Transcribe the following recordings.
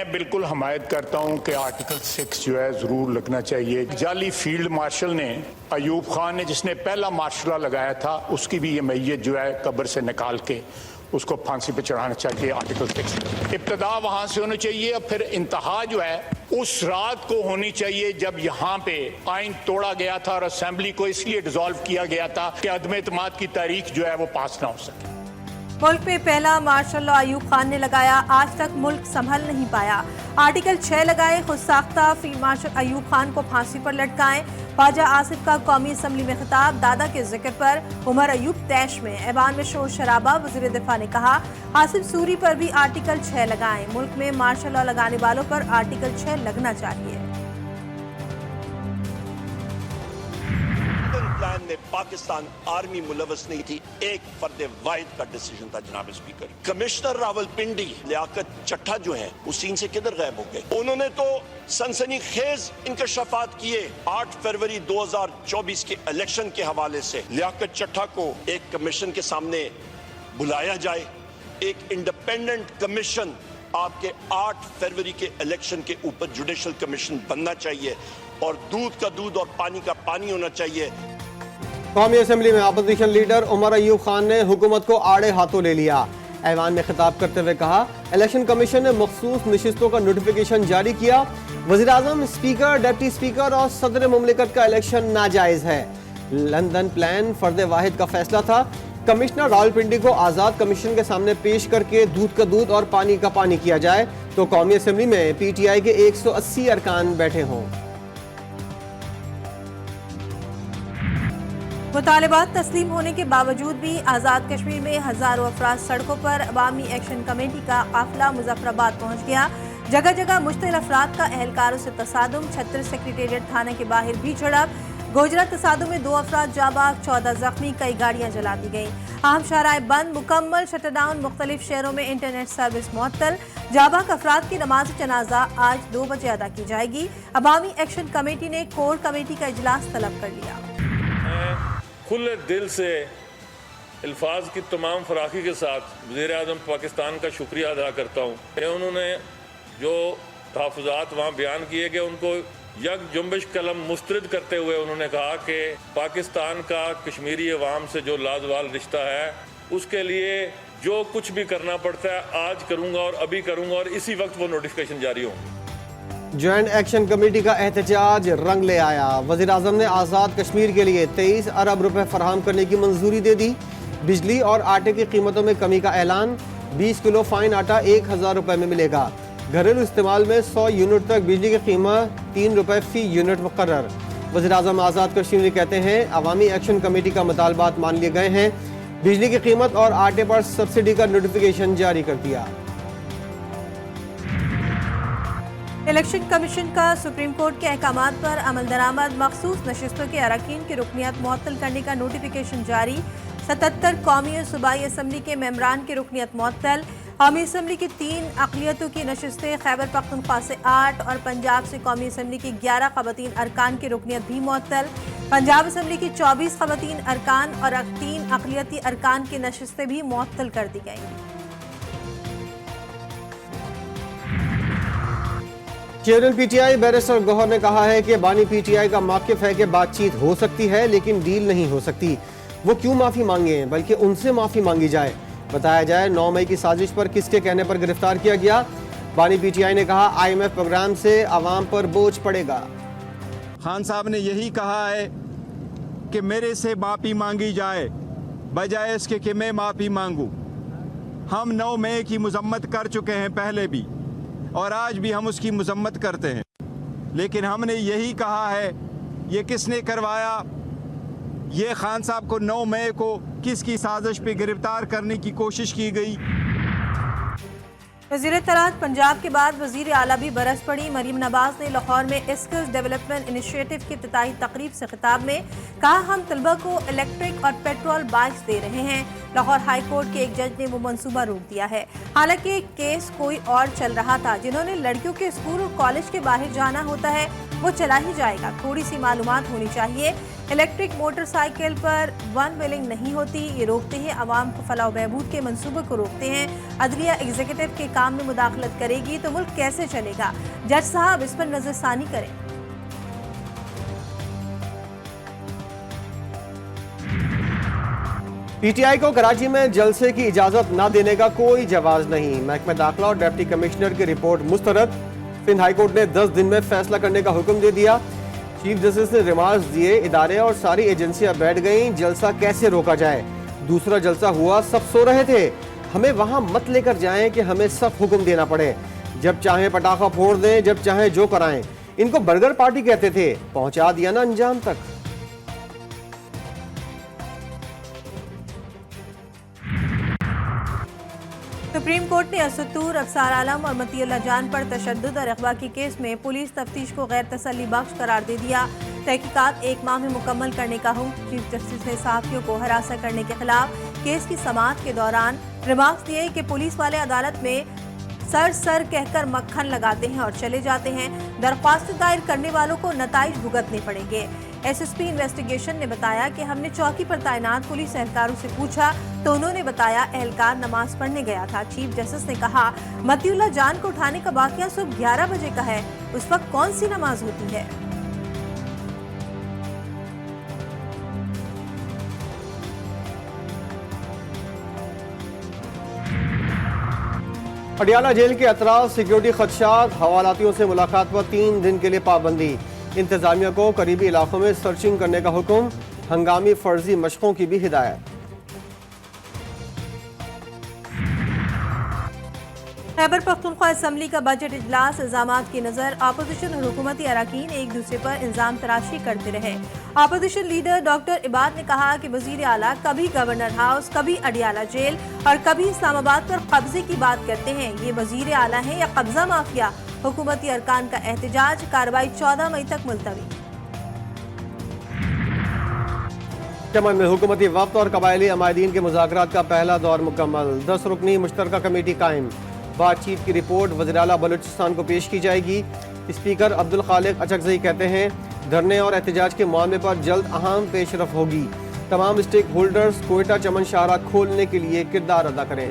मैं बिल्कुल हमायत करता हूं कि आर्टिकल 6 जो है ज़रूर लगना चाहिए। जाली फील्ड मार्शल ने अयूब खान ने जिसने पहला मार्शला लगाया था उसकी भी ये मैयत जो है कब्र से निकाल के उसको फांसी पे चढ़ाना चाहिए। आर्टिकल 6 इब्तदा वहां से होनी चाहिए और फिर इंतहा जो है उस रात को होनी चाहिए जब यहाँ पे आइन तोड़ा गया था और असेंबली को इसलिए डिसॉल्व किया गया था कि अदम एतमाद की तारीख जो है वो पास ना हो सके। मुल्क में पहला मार्शल लॉ अयूब खान ने लगाया, आज तक मुल्क संभल नहीं पाया। आर्टिकल 6 लगाए, खुद साख्ता फील्ड मार्शल अयूब खान को फांसी पर लटकाएं। ख्वाजा आसिफ का कौमी असम्बली में खिताब, दादा के जिक्र पर उमर अयूब तैश में। ऐवान में शोर शराबा, वज़ीर दिफा ने कहा आसिफ सूरी पर भी आर्टिकल 6 लगाएं। मुल्क में मार्शल लॉ लगाने वालों पर आर्टिकल 6 लगना चाहिए। प्लान में पाकिस्तान आर्मी मुलवस नहीं थी, एक फर्द वाहिद का डिसीजन था जनाब स्पीकर। कमिश्नर रावलपिंडी लियाकत चट्ठा जो है वो सीन से किधर गायब हो गए। उन्होंने तो सनसनीखेज इंकशाफात किए। 8 फरवरी 2024 के इलेक्शन के हवाले से लियाकत चट्ठा को एक कमीशन के सामने बुलाया जाए। एक इंडिपेंडेंट कमीशन आपके 8 फरवरी के इलेक्शन के ऊपर जुडिशल कमीशन बनना चाहिए और दूध का दूध और पानी का पानी होना चाहिए। कौमी असम्बली में अपोजिशन लीडर उमर अयूब खान ने हुकूमत को आड़े हाथों ले लिया। ऐवान में खिताब करते हुए कहा इलेक्शन कमीशन ने मखसूस नशिस्तों का नोटिफिकेशन जारी किया। वज़ीर आज़म, स्पीकर, डिप्टी स्पीकर और सदर मुमलिकत का इलेक्शन नाजायज है। लंदन प्लान फर्द वाहिद का फैसला था। कमिश्नर रावलपिंडी को आज़ाद कमीशन के सामने पेश करके दूध का दूध और पानी का पानी किया जाए तो कौमी असम्बली में PTI के 180 अरकान बैठे हों। मुतालिबात तस्लीम होने के बावजूद भी आज़ाद कश्मीर में हज़ारों अफराद सड़कों पर। अवामी एक्शन कमेटी का काफिला मुजफ्फराबाद पहुँच गया। जगह जगह मुश्तिल अफराद का एहलकारों से तसादुम, 36 सेक्रेटेरिएट थाने के बाहर भी झड़प। गोजरा तसादुम में 2 अफराद जाबाक, 14 जख्मी, कई गाड़ियाँ जला दी गईं। अहम शाहराह बंद, मुकम्मल शटडाउन, मुख्तलिफ शहरों में इंटरनेट सर्विस मुअत्तल। जाबाक अफराद की नमाज जनाजा आज 2 बजे अदा की जाएगी। अवामी एक्शन कमेटी ने कोर कमेटी का इजलास तलब कर लिया। खुले दिल से अल्फाज की तमाम फराखी के साथ वज़ीर आज़म पाकिस्तान का शुक्रिया अदा करता हूँ। उन्होंने जो तहफ़्फ़ुज़ात वहाँ बयान किए गए उनको यक जुम्बिश कलम मुस्तरद करते हुए उन्होंने कहा कि पाकिस्तान का कश्मीरी अवाम से जो लाजवाल रिश्ता है उसके लिए जो कुछ भी करना पड़ता है आज करूँगा और अभी करूँगा और इसी वक्त वो नोटिफिकेशन जारी होंगे। ज्वाइंट एक्शन कमेटी का एहतजाज रंग ले आया। वज़ीर आज़म ने आज़ाद कश्मीर के लिए 23 अरब रुपए फराहम करने की मंजूरी दे दी। बिजली और आटे की कीमतों में कमी का ऐलान। 20 किलो फाइन आटा 1000 रुपए में मिलेगा। घरेलू इस्तेमाल में 100 यूनिट तक बिजली की कीमत 3 रुपए फी यूनिट मुकर्रर। वज़ीर आज़म आज़ाद कश्मीर कहते हैं अवामी एक्शन कमेटी का मुतालबात मान लिए गए हैं। बिजली की कीमत और आटे पर सब्सिडी का नोटिफिकेशन जारी कर दिया। इलेक्शन कमीशन का सुप्रीम कोर्ट के अहकामात पर अमल दरामद, मखसूस नशिस्तों के अरकान की रुकनियत मुअत्तल करने का नोटिफिकेशन जारी। 77 कौमी और सूबाई असम्बली के मेंबरान की रुकनियत मुअत्तल। कौमी असम्बली की 3 अक़लियतों की नशिस्तें, खैबर पख्तूनख्वा से 8 और पंजाब से कौमी असम्बली की 11 ख़वातीन अरकान की रुकनियत भी मुअत्तल। पंजाब असम्बली की 24 ख़वातीन अरकान और 3 अक़लियती अरकान की नशिस्तें भी मुअत्तल कर दी गईं। चेयरमैन PTI बैरिस्टर गौहर ने कहा है कि बानी PTI का मौक़िफ़ है कि बातचीत हो सकती है लेकिन डील नहीं हो सकती। वो क्यों माफ़ी मांगे, बल्कि उनसे माफ़ी मांगी जाए। बताया जाए 9 मई की साजिश पर किसके कहने पर गिरफ्तार किया गया। बानी PTI ने कहा IMF प्रोग्राम से आवाम पर बोझ पड़ेगा। खान साहब ने यही कहा है कि मेरे से माफ़ी मांगी जाए बजाय इसके कि मैं माफ़ी मांगूं। हम 9 मई की मजम्मत कर चुके हैं पहले भी और आज भी हम उसकी मजम्मत करते हैं, लेकिन हमने यही कहा है ये किसने करवाया। ये खान साहब को 9 मई को किसकी साजिश पे गिरफ्तार करने की कोशिश की गई। वज़ीर तलात पंजाब के बाद वज़ीर आला भी बरस पड़ी। मरीम नवाज ने लाहौर में स्किल्स डेवलपमेंट इनिशिएटिव की इफ्तिताही तकरीब से खिताब में कहा हम तलबा को इलेक्ट्रिक और पेट्रोल बाइक्स दे रहे हैं। लाहौर हाई कोर्ट के एक जज ने वो मंसूबा रोक दिया है। हालांकि केस कोई और चल रहा था। जिन्होंने लड़कियों के स्कूल और कॉलेज के बाहर जाना होता है वो चला ही जाएगा। थोड़ी सी मालूमात होनी चाहिए। इलेक्ट्रिक मोटरसाइकिल पर वन व्हीलिंग नहीं होती। ये रोकते हैं अवाम को फलाह बहबूद के मंसूबे को रोकते हैं। अदलिया एग्जीक्यूटिव के काम में मुदाखलत करेगी तो मुल्क कैसे चलेगा? जज साहब इस पर नजरसानी करें। पीटीआई को कराची में जलसे की इजाजत न देने का कोई जवाब नहीं। महकमा दाखिला और डिप्टी कमिश्नर की रिपोर्ट मुस्तरद। सिंध हाई कोर्ट ने 10 दिन में फैसला करने का हुक्म दे दिया। चीफ जस्टिस ने रिमार्क्स दिए, इदारे और सारी एजेंसियां बैठ गईं, जलसा कैसे रोका जाए। दूसरा जलसा हुआ, सब सो रहे थे। हमें वहां मत लेकर जाएं कि हमें सब हुक्म देना पड़े। जब चाहें पटाखा फोड़ दें, जब चाहें जो कराएं। इनको बर्गर पार्टी कहते थे, पहुंचा दिया ना अंजाम तक। सुप्रीम कोर्ट ने असतूर, अफसार आलम और मतीउल्लाह जान पर तशद्दुद और अगवा के केस में पुलिस तफ्तीश को गैर तसल्ली बख्श करार दे दिया। तहकीकात 1 माह में मुकम्मल करने का हुक्म। चीफ जस्टिस ने सहाफियों को हरासा करने के खिलाफ केस की समाअत के दौरान रिमार्क्स दिए कि पुलिस वाले अदालत में सर कहकर मक्खन लगाते हैं और चले जाते हैं। दरख्वास्त दायर करने वालों को नताइज भुगतने पड़ेंगे। एसएसपी इन्वेस्टिगेशन ने बताया कि हमने चौकी पर तैनात पुलिस एहलकारों से पूछा तो उन्होंने बताया एहलकार नमाज पढ़ने गया था। चीफ जस्टिस ने कहा, मतीउल्लाह जान को उठाने का वाकया सुबह 11 बजे का है, उस वक्त कौन सी नमाज होती है? पटियाला जेल के अतराफ सिक्योरिटी खदशात, हवालातियों से मुलाकात पर 3 दिन के लिए पाबंदी। इंतजामिया को करीबी इलाकों में सर्चिंग करने का हुक्म। हंगामी फर्जी मशकों की भी हिदायत। खैबर पख्तूनख्वा असम्बली का बजट इजलास इल्जामात की नजर। अपोजिशन और हुकूमती अरकान एक दूसरे पर इल्जाम तराशी करते रहे। अपोजिशन लीडर डॉक्टर इबाद ने कहा कि वजीर आला कभी गवर्नर हाउस, कभी अडियाला जेल और कभी इस्लामाबाद पर कब्जे की बात करते हैं। ये वजीर आला है या कब्जा माफिया? हुकूमती अरकान का एहतजाज, कार्रवाई 14 मई तक मुलतवी। चमन में हुकूमती वफ्द और कबायली अमायदीन के मुज़ाकरात का पहला दौर मुकम्मल। 10 रुकनी मुश्तरका कमेटी कायम। बातचीत की रिपोर्ट वज़ीर-ए-आला बलूचिस्तान को पेश की जाएगी। स्पीकर अब्दुल खालिक अचकज़ई कहते हैं, धरने और एहतजाज के मामले पर जल्द अहम पेशरफ होगी। तमाम स्टेक होल्डर्स कोयटा चमन शाहराह खोलने के लिए किरदार अदा करें।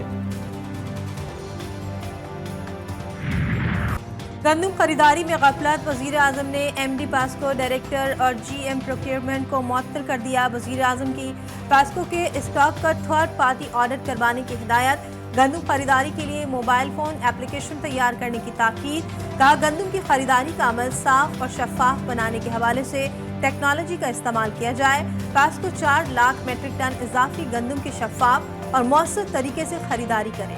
गंदम खरीदारी में गफलत। वजीर आजम ने एमडी पास्को, डायरेक्टर और जीएम प्रोक्योरमेंट को मुअत्तल कर दिया। वजीर आजम की पास्को के स्टॉक का थर्ड पार्टी ऑडिट करवाने की हिदायत। गंदम खरीदारी के लिए मोबाइल फोन एप्लीकेशन तैयार करने की ताकीद। कहा, गंदम की खरीदारी का अमल साफ और शफाफ बनाने के हवाले से टेक्नोलॉजी का इस्तेमाल किया जाए। पास्को 4 लाख मेट्रिक टन इजाफी गंदम की शफाफ और मौसर तरीके से खरीदारी करें।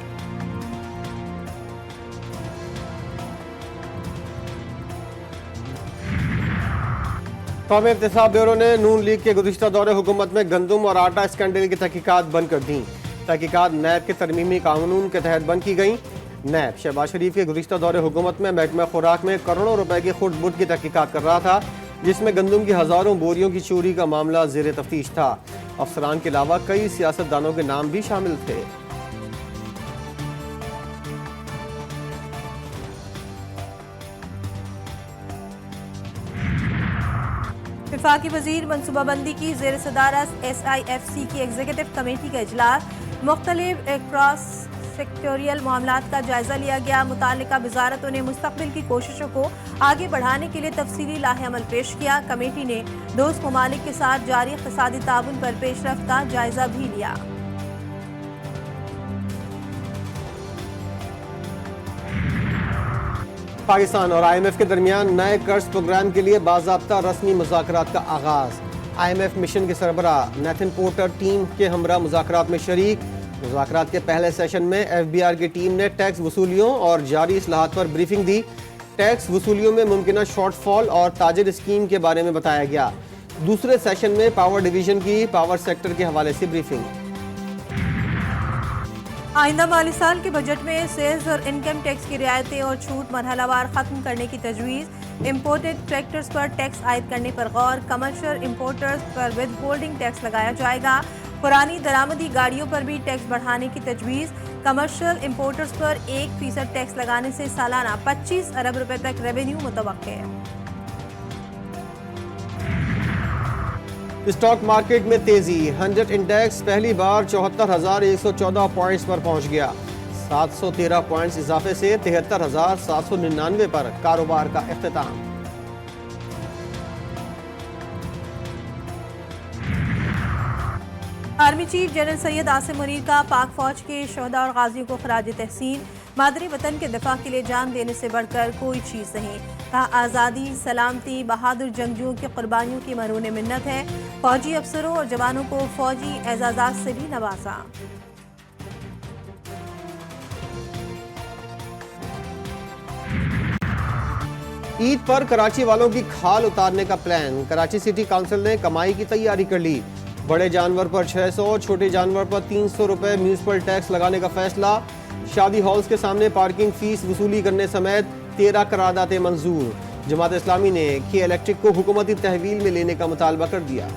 कौमी एहतसाब ब्यूरो ने नून लीग के गुज़िश्ता दौरे हुकूमत में गंदम और आटा स्कैंडल की तहकीकात बंद कर दी। तहकीकात नैब के तरमीमी कानून के तहत बंद की गई। नैब शहबाज शरीफ के गुज़िश्ता दौरे हुकूमत में महकमा खुराक में करोड़ों रुपए की खुर्द बुर्द की तहकीकात कर रहा था, जिसमें गंदम की हज़ारों बोरियों की चोरी का मामला ज़ेर तफ्तीश था। अफसरान के अलावा कई सियासतदानों के नाम भी शामिल थे। वफाकी वजीर मनसूबाबंदी की ज़ेर सदारत SIFC की एग्जीक्यूटिव कमेटी का इजलास। मुख्तलिफ क्रॉस सेक्टोरियल मामलात का जायजा लिया गया। मुताल्लिका वजारतों ने मुस्तकबिल की कोशिशों को आगे बढ़ाने के लिए तफसीली लाहे-अमल पेश किया। कमेटी ने दोस्त ममालिक के साथ जारी इक़्तिसादी ताउन पर पेशरफ्त का जायजा भी लिया। पाकिस्तान और IMF के दरमियान नए कर्ज प्रोग्राम के लिए बाज़ाब्ता रस्मी मुज़ाकरात का आगाज़। IMF मिशन के सरबराह नेथन पोर्टर टीम के हमरा मुज़ाकरात में शरीक। मुज़ाकरात के पहले सेशन में FBR की टीम ने टैक्स वसूलियों और जारी इस्लाहात पर ब्रीफिंग दी। टैक्स वसूलियों में मुमकिना शॉर्टफॉल और ताजिर स्कीम के बारे में बताया गया। दूसरे सेशन में पावर डिवीजन की पावर सेक्टर के हवाले से ब्रीफिंग। आइंदा माली साल के बजट में सेल्स और इनकम टैक्स की रियायतें और छूट मरहलावार खत्म करने की तजवीज़। इम्पोर्टेड ट्रैक्टर्स पर टैक्स आयद करने पर गौर। कमर्शियल इम्पोर्टर्स पर विद होल्डिंग टैक्स लगाया जाएगा। पुरानी दरामदी गाड़ियों पर भी टैक्स बढ़ाने की तजवीज़। कमर्शियल इम्पोर्टर्स पर 1% टैक्स लगाने से सालाना 25 अरब रुपए तक रेवेन्यू मुतवक्के है। اسٹاک مارکیٹ میں تیزی، 100 انڈیکس پہلی بار 74,114 پوائنٹس پر پہنچ گیا، 713 پوائنٹس اضافے سے 73,799 پر کاروبار کا اختتام۔ Army chief general Syed Asim Munir کا پاک فوج کے شہداء اور غازیوں کو خراج تحسین، مادری وطن کے دفاع کے لیے جان دینے سے بڑھ کر کوئی چیز نہیں، کہا آزادی، سلامتی، بہادر جنگجوؤں کی قربانیوں کی مرہون منت ہے، فوجی افسروں اور جوانوں کو فوجی اعزازات سے بھی نوازا۔ عید پر کراچی والوں کی کھال اتارنے کا پلان، کراچی سٹی کونسل نے کمائی کی تیاری کر لی، بڑے جانور پر 600، چھوٹے جانور پر 300 روپے میونسپل ٹیکس لگانے کا فیصلہ، شادی ہالز کے سامنے پارکنگ فیس وصولی کرنے سمیت 13 قراردادیں منظور، جماعت اسلامی نے کی الیکٹرک کو حکومتی تحویل میں لینے کا مطالبہ کر دیا۔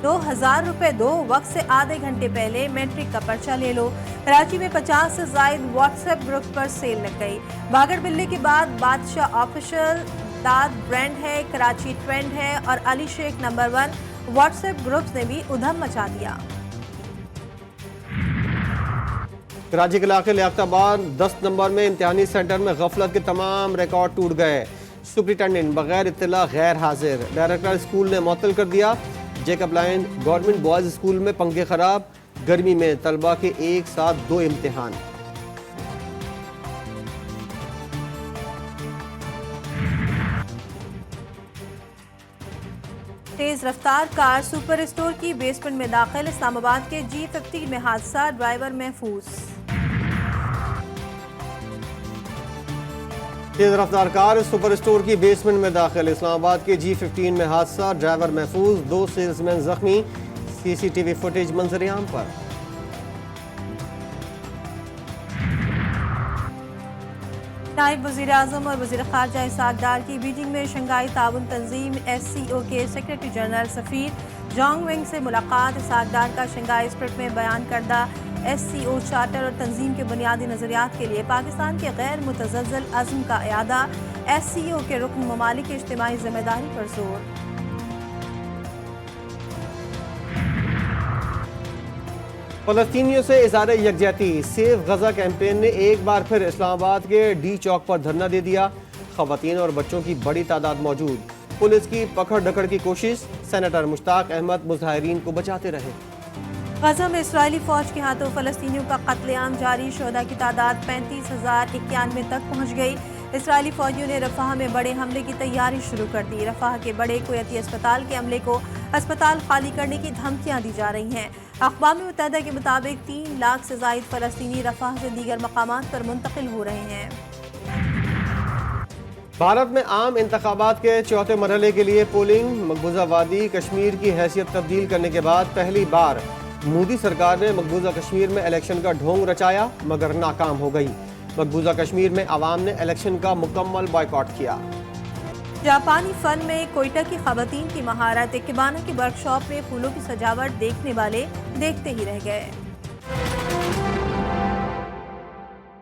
روپے دو، وقت سے آدھے گھنٹے پہلے میٹرک کا پرچہ لے لو۔ کراچی میں 50 سے زائد واٹس ایپ گروپ پر سیل لگ گئی۔ باگڑ بلے کے بعد بادشاہ آفیشل، داد برانڈ ہے، کراچی ٹرینڈ ہے اور علی شیخ نمبر 1 واٹس ایپ گروپس نے بھی ادھم مچا دیا۔ کراچی کے علاقے لیاقت آباد 10 نمبر میں امتحانی سینٹر میں غفلت کے تمام ریکارڈ ٹوٹ گئے، سپرنٹینڈنٹ بغیر اطلاع غیر حاضر، ڈائریکٹر اسکول نے معطل کر دیا۔ Jacob line government boys school میں پنکھے خراب، گرمی میں طلبہ کے ایک ساتھ 2 امتحان۔ تیز رفتار کار سپر اسٹور کی بیسمنٹ میں داخل، اسلام آباد کے G15 میں حادثہ، ڈرائیور محفوظ۔ تیز رفتار کار سپر اسٹور کی بیسمنٹ میں داخل، اسلام آباد کے G15 میں حادثہ، ڈرائیور محفوظ، 2 سیلز مین زخمی، سی ٹی وی فوٹیج منظر عام پر۔ نائب وزیر اعظم اور وزیر خارجہ اسحاق ڈار کی بیجنگ میں شنگھائی تعاون تنظیم SCO کے سیکرٹری جنرل سفیر جانگ ونگ سے ملاقات، اسحاق ڈار کا شنگھائی اسپرٹ میں بیان کردہ SCO چارٹر اور تنظیم کے بنیادی نظریات کے لیے پاکستان کے غیر متزلزل عزم کا اعادہ، SCO کے رکن ممالک کی اجتماعی ذمہ داری پر زور۔ فلسطینیوں سے اظہار یکجہتی، سیو غزہ کیمپین نے ایک بار پھر اسلام آباد کے ڈی چوک پر دھرنا دے دیا، خواتین اور بچوں کی بڑی تعداد موجود، پولیس کی پکڑ ڈکڑ کی کوشش، سینیٹر مشتاق احمد مظاہرین کو بچاتے رہے۔ غزہ میں اسرائیلی فوج کے ہاتھوں فلسطینیوں کا قتل عام جاری، شہداء کی تعداد 35,091 تک پہنچ گئی۔ اسرائیلی فوجیوں نے رفح میں بڑے حملے کی تیاری شروع کر دی، رفح کے بڑے کویتی اسپتال کے عملے کو اسپتال خالی کرنے کی دھمکیاں دی جا رہی ہیں۔ اقوام متحدہ کے مطابق 3 لاکھ سے زائد فلسطینی رفح سے دیگر مقامات پر منتقل ہو رہے ہیں۔ بھارت میں عام انتخابات کے چوتھے مرحلے کے لیے پولنگ، مقبوضہ وادی کشمیر کی حیثیت تبدیل کرنے کے بعد پہلی بار مودی سرکار نے مقبوضہ کشمیر میں الیکشن کا ڈھونگ رچایا مگر ناکام ہو گئی۔ مقبوضہ کشمیر میں عوام نے الیکشن کا مکمل بائیکاٹ کیا۔ جاپانی فن میں کوئٹہ کی خواتین کی مہارت، اکبانہ کی ورکشاپ میں پھولوں کی سجاوٹ دیکھنے والے دیکھتے ہی رہ گئے۔